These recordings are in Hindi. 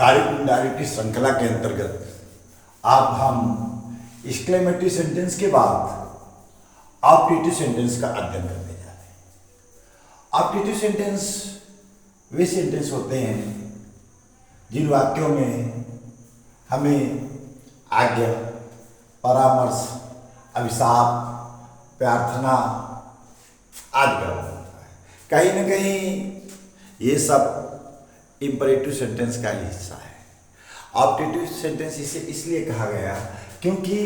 डायरेक्ट इनडायरेक्ट श्रृंखला के अंतर्गत अब हम एक्सक्लेमेटरी सेंटेंस के बाद ऑप्टेटिव सेंटेंस का अध्ययन करने जा रहे हैं। ऑप्टेटिव सेंटेंस वे सेंटेंस होते हैं जिन वाक्यों में हमें आज्ञा, परामर्श, अभिशाप, प्रार्थना आदि का होता है। कहीं न कहीं ये सब इंपरेटिव सेंटेंस का ही हिस्सा है। ऑप्टेटिव सेंटेंस इसे इसलिए कहा गया क्योंकि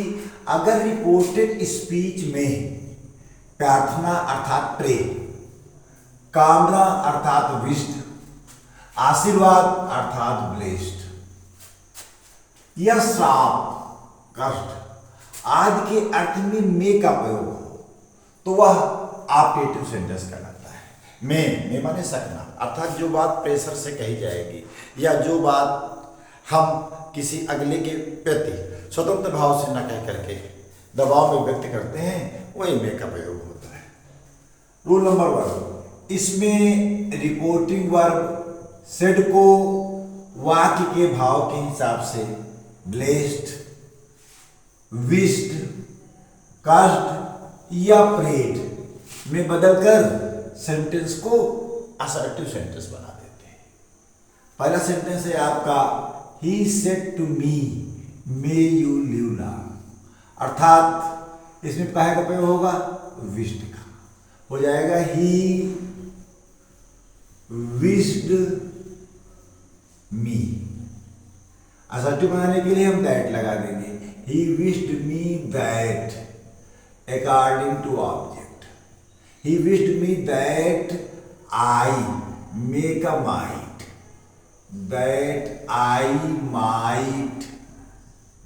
अगर रिपोर्टेड स्पीच में प्रार्थना अर्थात प्रे, कामना अर्थात विश्ड, आशीर्वाद अर्थात ब्लेस्ड या श्राप, कष्ट आदि के अर्थ में मे का प्रयोग हो तो वह ऑप्टेटिव सेंटेंस कहलाता है। मे माने सकना, अर्थात जो बात प्रेशर से कही जाएगी या जो बात हम किसी अगले के प्रति स्वतंत्र भाव से न कह करके दबाव में व्यक्त करते हैं, वही मे का प्रयोग होता है। रूल नंबर 1, इसमें रिपोर्टिंग वर्ब सेड को वाक्य के भाव के हिसाब से ब्लेस्ड, विश्ड, कास्ट या प्रेड में बदलकर सेंटेंस को असर्टिव सेंटेंस बना देते हैं। पहला सेंटेंस है आपका He said to me, may you live long, अर्थात इसमें पहले का प्रयोग होगा विश्ड का, हो जाएगा He wished me। असर्टिव बनाने के लिए हम दैट लगा देंगे, He wished me that according to object, He wished me that I make a might, that I might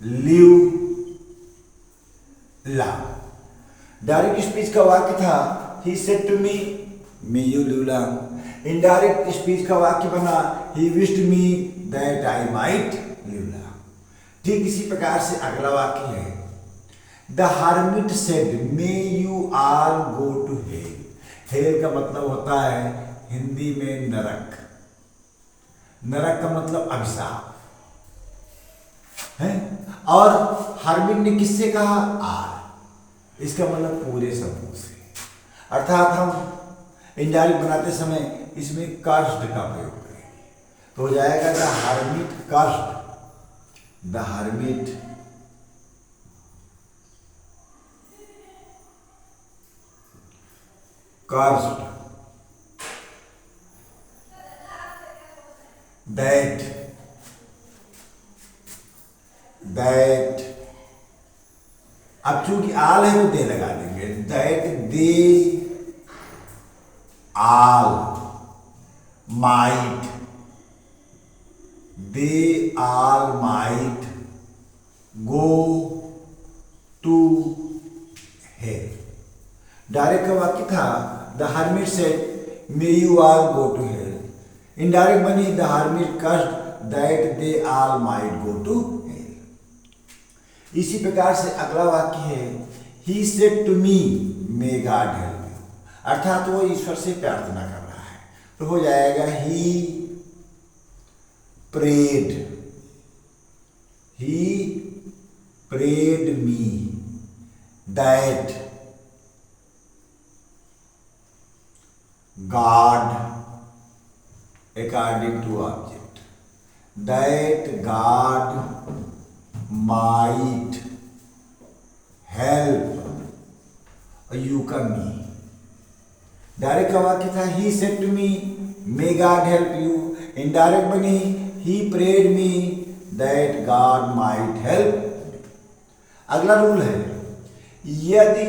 live long। Direct speech का वाक्य था He said to me, may you live long। Indirect speech का वाक्य बना He wished me that I might live long। ठीक इसी प्रकार से अगला वाक्य है The hermit said, may you all go to hell। Hello का मतलब होता है हिंदी में नरक, नरक का मतलब अभिशाप है। और हर्मिट ने किससे कहा? आर, इसका मतलब पूरे समूह से। अर्थात हम इनडायरेक्ट बनाते समय इसमें कर्स्ड का प्रयोग करेंगे तो हो जाएगा the hermit cursed, the hermit cursed that अब चूंकि आल है तो दे लगा देंगे that they all might go to hell। Direct का वाक्य था the hermit said may you all go to hell. Indirect बनी the hermit cursed that they all might go to hell. इसी प्रकार से अगला वाक्य है he said to me may God help you, अर्थात वो ईश्वर से प्रार्थना कर रहा है तो हो जाएगा ही prayed me that God according to object, that God might help you का me। डायरेक्ट का वाक्य था he said to me may God help you। Indirect बनी he prayed me that God might help। अगला रूल है यदि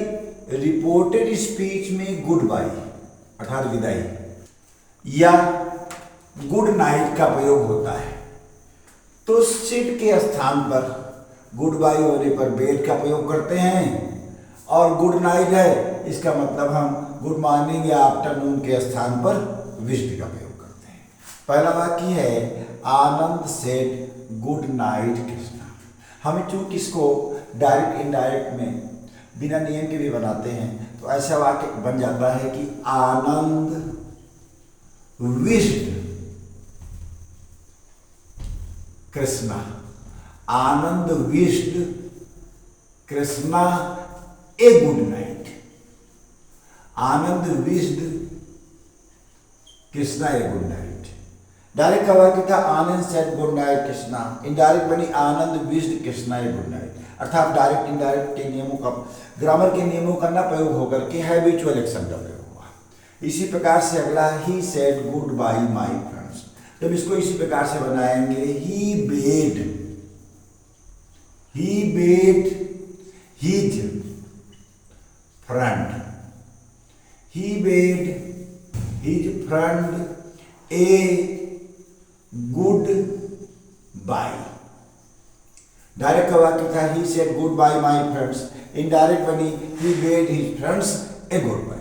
रिपोर्टेड स्पीच में गुड बाय अर्थात विदाई या गुड नाइट का प्रयोग होता है तो सिड के स्थान पर गुड बाय होने पर बेड का प्रयोग करते हैं और गुड नाइट है इसका मतलब हम गुड मॉर्निंग या आफ्टरनून के स्थान पर विश्ड का प्रयोग करते हैं। पहला वाक्य है आनंद सेड गुड नाइट कृष्णा। हमें चूंकि इसको डायरेक्ट इनडायरेक्ट में बिना नियम के भी बनाते हैं तो ऐसा वाक्य बन जाता है कि Anand wished Krishna, Anand wished Krishna a good night, Anand wished Krishna a good night. Direct का वाक्य था Anand said good night Krishna, indirect बनी Anand wished Krishna a good night. अर्थात डायरेक्ट इनडायरेक्ट के नियमों का, ग्रामर के नियमों का ना प्रयोग होकर के हैबिचुअल एक्शन का प्रयोग हुआ। इसी प्रकार से अगला he said goodbye my friends, जब इसको इसी प्रकार से बनाएंगे he bade his friend, he bade his friend a goodbye. Direct का वाक्य था he said goodbye my friends, indirect बनी he bade his friends a good bye.